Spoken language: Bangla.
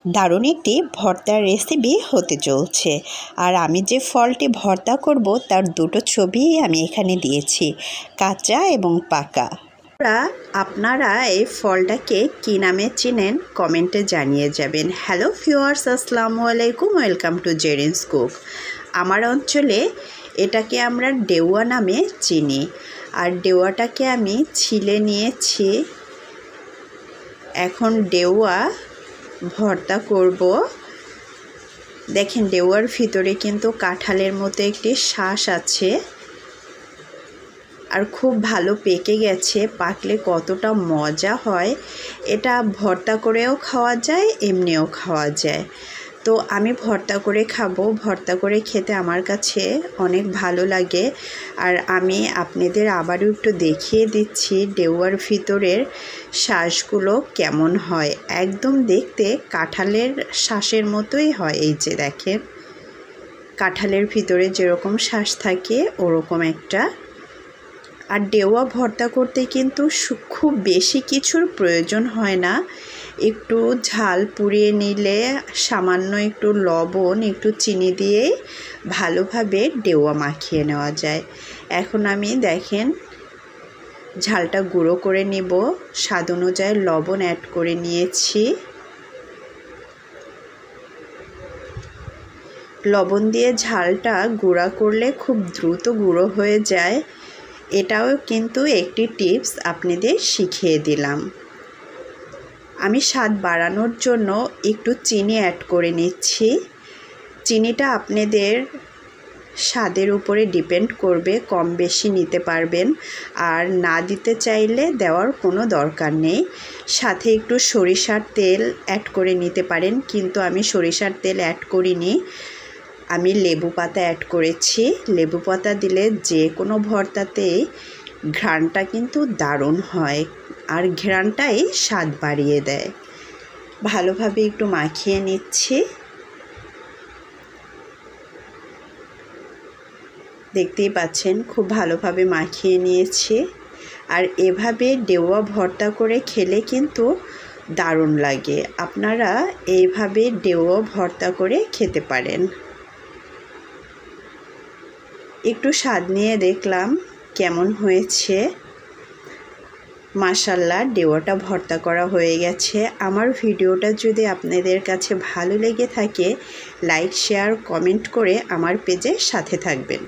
দারুণ একটি ভর্তার রেসিপি হতে চলছে। আর আমি যে ফলটি ভর্তা করব তার দুটো ছবি আমি এখানে দিয়েছি, কাঁচা এবং পাকা। আপনারা এই ফলটাকে কী নামে চিনেন কমেন্টে জানিয়ে যাবেন। হ্যালো ভিউয়ার্স, আসসালামু আলাইকুম, ওয়েলকাম টু জেরিনস কুক। আমার অঞ্চলে এটাকে আমরা ডেওয়া নামে চিনি। আর ডেওয়াটাকে আমি ছিলে নিয়েছি। এখন ডেওয়া ভর্তা করব। দেখেন ডেওয়ার ভিতরে কিন্তু কাঁঠালের মতো একটি শ্বাস আছে, আর খুব ভালো পেকে গেছে। পাকলে কতটা মজা হয়, এটা ভর্তা করেও খাওয়া যায়, এমনিও খাওয়া যায়। তো আমি ভর্তা করে খাবো। ভর্তা করে খেতে আমার কাছে অনেক ভালো লাগে। আর আমি আপনাদের আবারও একটু দেখিয়ে দিচ্ছি ডেওয়ার ভিতরের শ্বাসগুলো কেমন হয়। একদম দেখতে কাঁঠালের শ্বাসের মতোই হয়। এই যে দেখেন, কাঁঠালের ভিতরে যেরকম শ্বাস থাকে ওরকম একটা। আর ডেওয়া ভর্তা করতে কিন্তু খুব বেশি কিছুর প্রয়োজন হয় না। একটু ঝাল পুড়িয়ে নিলে, সামান্য একটু লবণ, একটু চিনি দিয়ে ভালোভাবে ডেওয়া মাখিয়ে নেওয়া যায়। এখন আমি দেখেন ঝালটা গুঁড়ো করে নিব। স্বাদ অনুযায়ী লবণ অ্যাড করে নিয়েছি। লবণ দিয়ে ঝালটা গুঁড়া করলে খুব দ্রুত গুঁড়ো হয়ে যায়। এটাও কিন্তু একটি টিপস আপনাদের শিখিয়ে দিলাম। আমি স্বাদ বাড়ানোর জন্য একটু চিনি অ্যাড করে নিচ্ছি। চিনিটা আপনাদের স্বাদের উপরে ডিপেন্ড করবে, কম বেশি নিতে পারবেন। আর না দিতে চাইলে দেওয়ার কোনো দরকার নেই। সাথে একটু সরিষার তেল অ্যাড করে নিতে পারেন, কিন্তু আমি সরিষার তেল অ্যাড করিনি। আমি লেবু পাতা অ্যাড করেছি। লেবু পাতা দিলে যে কোনো ভর্তাতেই ঘ্রাণটা কিন্তু দারুণ হয়, আর ঘ্রাণটাই স্বাদ বাড়িয়ে দেয়। ভালোভাবে একটু মাখিয়ে নিচ্ছি। দেখতেই পাচ্ছেন খুব ভালোভাবে মাখিয়ে নিয়েছি। আর এভাবে ডেওয়া ভর্তা করে খেলে কিন্তু দারুণ লাগে। আপনারা এইভাবে ডেওয়া ভর্তা করে খেতে পারেন। একটু স্বাদ নিয়ে দেখলাম কেমন হয়েছে। মাশাআল্লাহ, ডেওয়াটা ভর্তা করা হয়ে গেছে। আমার ভিডিওটা যদি আপনাদের কাছে ভালো লেগে থাকে, লাইক, শেয়ার, কমেন্ট করে আমার পেজের সাথে থাকবেন।